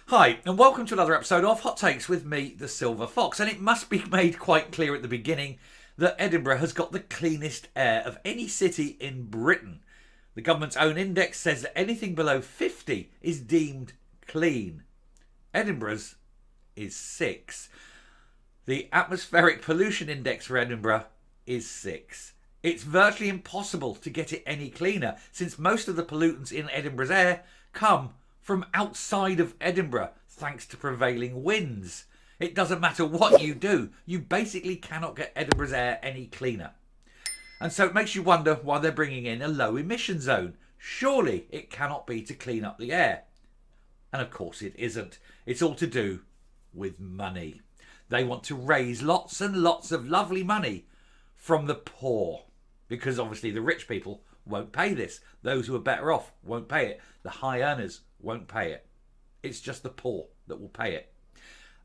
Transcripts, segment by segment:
Hi, and welcome to another episode of Hot Takes with me, the Silver Fox. And it must be made quite clear at the beginning that Edinburgh has got the cleanest air of any city in Britain. The government's own index says that anything below 50 is deemed clean. Edinburgh's is 6. The atmospheric pollution index for Edinburgh is 6. It's virtually impossible to get it any cleaner, since most of the pollutants in Edinburgh's air come from outside of Edinburgh, thanks to prevailing winds. It doesn't matter what you do, you basically cannot get Edinburgh's air any cleaner. And so it makes you wonder why they're bringing in a low emission zone. Surely it cannot be to clean up the air. And of course it isn't. It's all to do with money. They want to raise lots and lots of lovely money from the poor, because obviously the rich people won't pay this. Those who are better off won't pay it. The high earners won't pay it. It's just the poor that will pay it.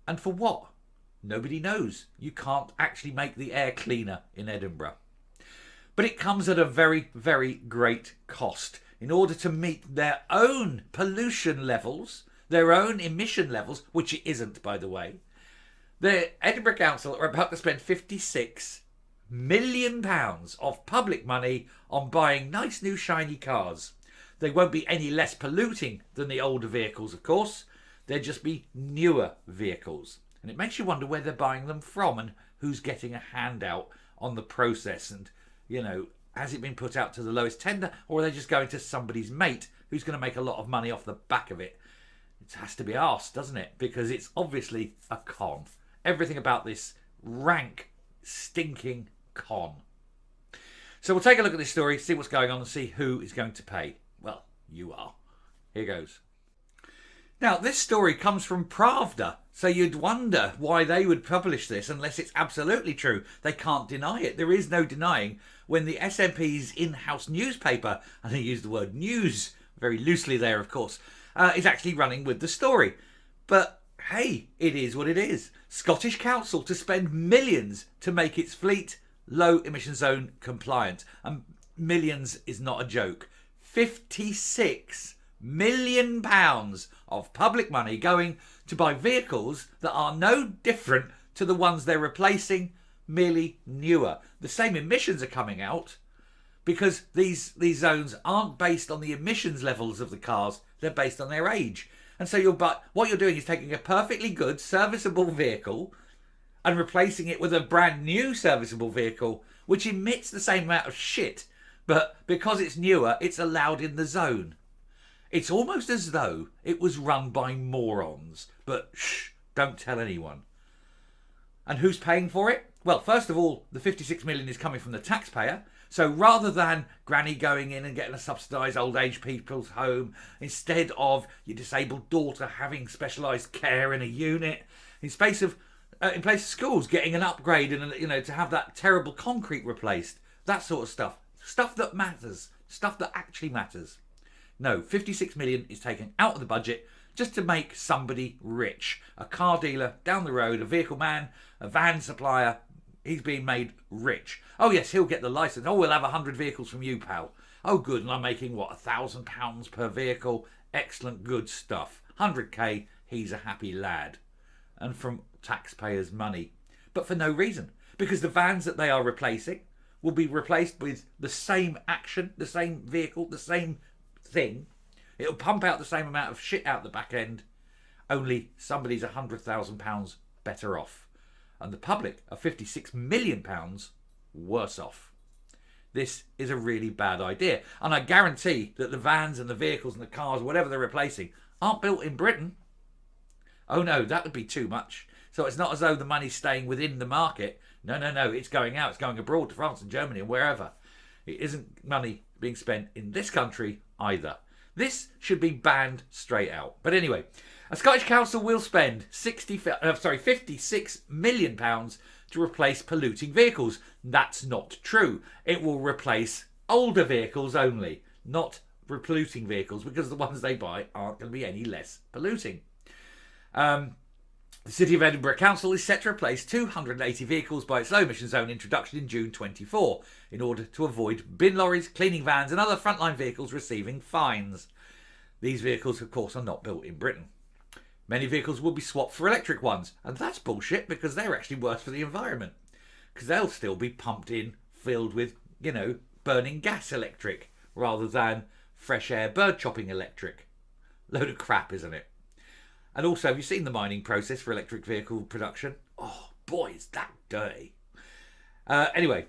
And for what? Nobody knows. You can't actually make the air cleaner in Edinburgh. But it comes at a very, very great cost. In order to meet their own pollution levels, their own emission levels, which it isn't, by the way, the Edinburgh Council are about to spend £56 million of public money on buying nice new shiny cars. They won't be any less polluting than the older vehicles, of course. They'll just be newer vehicles. And it makes you wonder where they're buying them from and who's getting a handout on the process. And, has it been put out to the lowest tender, or are they just going to somebody's mate who's going to make a lot of money off the back of it? It has to be asked, doesn't it? Because it's obviously a con. Everything about this rank, stinking con. So we'll take a look at this story, see what's going on, and see who is going to pay. Well, you are. Here goes. Now, this story comes from Pravda, so you'd wonder why they would publish this unless it's absolutely true. They can't deny it. There is no denying when the SNP's in-house newspaper, and they use the word news very loosely there, of course, is actually running with the story. But hey, it is what it is. Scottish Council to spend millions to make its fleet low emission zone compliant. And millions is not a joke. £56 million of public money going to buy vehicles that are no different to the ones they're replacing, merely newer. The same emissions are coming out because these zones aren't based on the emissions levels of the cars, they're based on their age. And so what you're doing is taking a perfectly good serviceable vehicle and replacing it with a brand new serviceable vehicle which emits the same amount of shit, but because it's newer, it's allowed in the zone. It's almost as though it was run by morons. But shh, don't tell anyone. And who's paying for it? Well, first of all, the 56 million is coming from the taxpayer. So rather than Granny going in and getting a subsidised old age people's home, instead of your disabled daughter having specialised care in a unit, in place of schools getting an upgrade and to have that terrible concrete replaced, that sort of stuff that matters, stuff that actually matters. No, 56 million is taken out of the budget just to make somebody rich. A car dealer down the road, a vehicle man, a van supplier, he's being made rich. Oh yes, he'll get the licence. Oh, we'll have 100 vehicles from you, pal. Oh good, and I'm making £1,000 per vehicle. Excellent, good stuff. 100k, he's a happy lad. And from taxpayers' money. But for no reason. Because the vans that they are replacing will be replaced with the same action, the same vehicle, the same thing. It'll pump out the same amount of shit out the back end, only somebody's £100,000 better off, and the public are £56 million worse off. This is a really bad idea, and I guarantee that the vans and the vehicles and the cars, whatever they're replacing, aren't built in Britain. Oh no, that would be too much. So it's not as though the money's staying within the market. No, it's going out, it's going abroad to France and Germany and wherever. It isn't money being spent in this country either. This should be banned straight out. But anyway, a Scottish council will spend £56 million to replace polluting vehicles. That's not true. It will replace older vehicles only, not polluting vehicles, because the ones they buy aren't going to be any less polluting. The City of Edinburgh Council is set to replace 280 vehicles by its low emission zone introduction in June 24 in order to avoid bin lorries, cleaning vans and other frontline vehicles receiving fines. These vehicles, of course, are not built in Britain. Many vehicles will be swapped for electric ones, and that's bullshit because they're actually worse for the environment. Because they'll still be pumped in, filled with, burning gas electric rather than fresh air bird chopping electric. Load of crap, isn't it? And also, have you seen the mining process for electric vehicle production? Oh, boy, is that dirty. Anyway,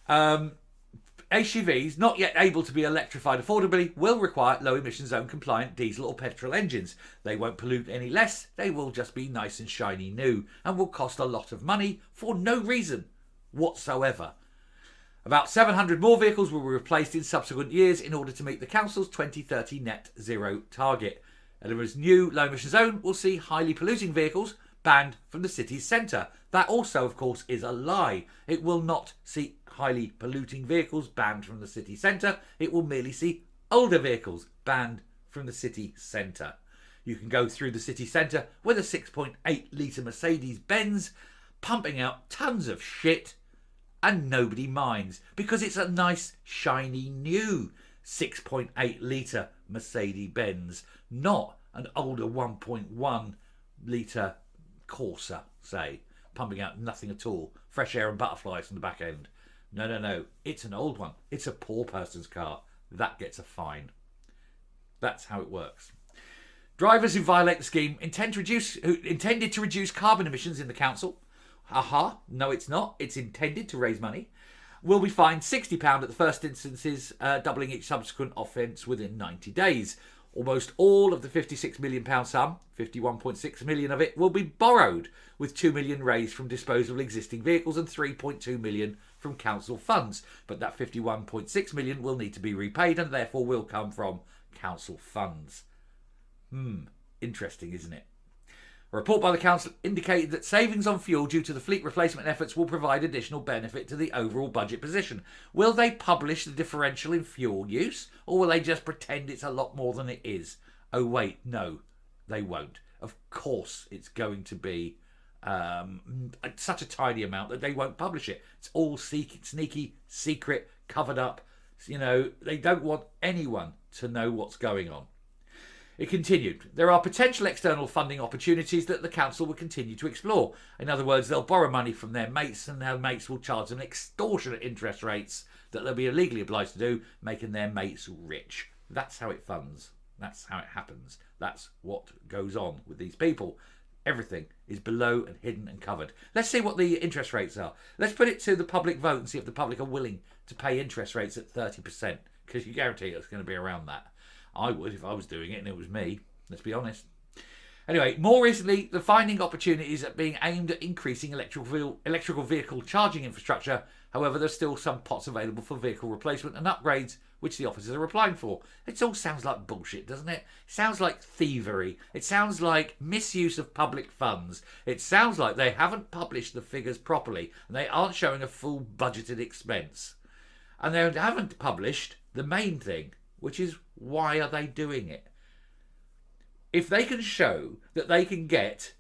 HGVs not yet able to be electrified affordably will require low emission zone compliant diesel or petrol engines. They won't pollute any less, they will just be nice and shiny new and will cost a lot of money for no reason whatsoever. About 700 more vehicles will be replaced in subsequent years in order to meet the council's 2030 net zero target. Edinburgh's new low emission zone will see highly polluting vehicles banned from the city's centre. That also, of course, is a lie. It will not see highly polluting vehicles banned from the city centre. It will merely see older vehicles banned from the city centre. You can go through the city centre with a 6.8 litre Mercedes-Benz pumping out tons of shit and nobody minds because it's a nice, shiny, new 6.8 litre Mercedes-Benz, not an older 1.1 litre Corsa, say, pumping out nothing at all, fresh air and butterflies from the back end. No, it's an old one. It's a poor person's car. That gets a fine. That's how it works. Drivers who violate the scheme intended to reduce carbon emissions in the council. No, it's not. It's intended to raise money. Will be fined £60 at the first instances, doubling each subsequent offence within 90 days. Almost all of the £56 million sum, 51.6 million of it, will be borrowed, with £2 million raised from disposal of existing vehicles and £3.2 million from council funds. But that £51.6 million will need to be repaid and therefore will come from council funds. Interesting, isn't it? A report by the council indicated that savings on fuel due to the fleet replacement efforts will provide additional benefit to the overall budget position. Will they publish the differential in fuel use, or will they just pretend it's a lot more than it is? Oh wait, no, they won't. Of course it's going to be such a tiny amount that they won't publish it. It's all sneaky, secret, covered up. They don't want anyone to know what's going on. It continued, there are potential external funding opportunities that the council will continue to explore. In other words, they'll borrow money from their mates and their mates will charge them extortionate interest rates that they'll be illegally obliged to do, making their mates rich. That's how it funds. That's how it happens. That's what goes on with these people. Everything is below and hidden and covered. Let's see what the interest rates are. Let's put it to the public vote and see if the public are willing to pay interest rates at 30%, because you guarantee it's going to be around that. I would if I was doing it and it was me, let's be honest. Anyway, more recently, the finding opportunities are being aimed at increasing electrical vehicle charging infrastructure. However, there's still some pots available for vehicle replacement and upgrades, which the officers are applying for. It all sounds like bullshit, doesn't it? It sounds like thievery. It sounds like misuse of public funds. It sounds like they haven't published the figures properly and they aren't showing a full budgeted expense. And they haven't published the main thing, which is, why are they doing it? If they can show that they can get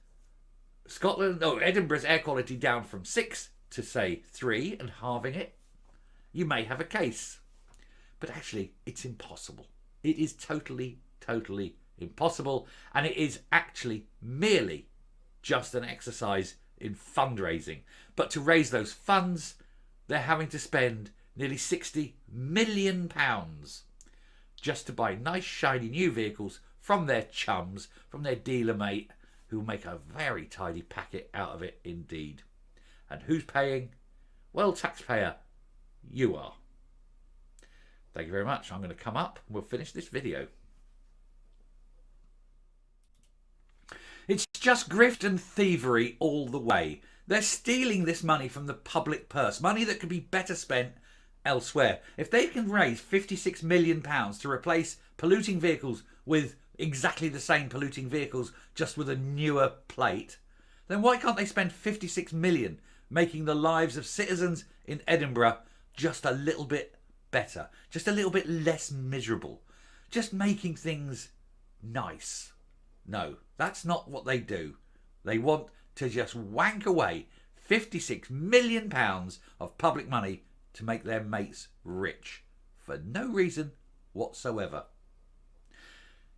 Edinburgh's air quality down from 6 to, say, 3 and halving it, you may have a case. But actually, it's impossible. It is totally impossible. And it is actually merely just an exercise in fundraising. But to raise those funds, they're having to spend nearly £60 million just to buy nice shiny new vehicles from their chums, from their dealer mate, who make a very tidy packet out of it indeed. And who's paying? Well, taxpayer, you are. Thank you very much. I'm going to come up and we'll finish this video. It's just grift and thievery all the way. They're stealing this money from the public purse, money that could be better spent elsewhere. If they can raise £56 million to replace polluting vehicles with exactly the same polluting vehicles, just with a newer plate, then why can't they spend £56 million making the lives of citizens in Edinburgh just a little bit better, just a little bit less miserable, just making things nice? No, that's not what they do. They want to just wank away £56 million of public money to make their mates rich for no reason whatsoever.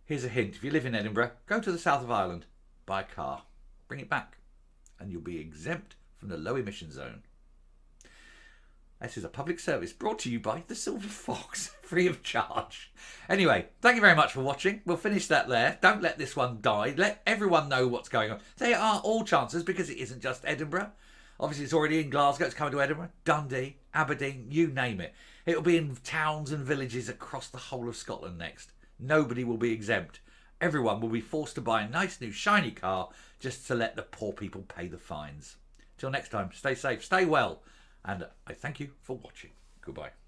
Here's a hint. If you live in Edinburgh, go to the south of Ireland. buy a car. Bring it back and you'll be exempt from the low emission zone. This is a public service brought to you by the Silver Fox, free of charge. Anyway, thank you very much for watching. We'll finish that there. Don't let this one die. Let everyone know what's going on. There are all chances because it isn't just Edinburgh. Obviously, it's already in Glasgow. It's coming to Edinburgh, Dundee, Aberdeen, you name it. It'll be in towns and villages across the whole of Scotland next. Nobody will be exempt. Everyone will be forced to buy a nice new shiny car just to let the poor people pay the fines. Till next time, stay safe, stay well. And I thank you for watching. Goodbye.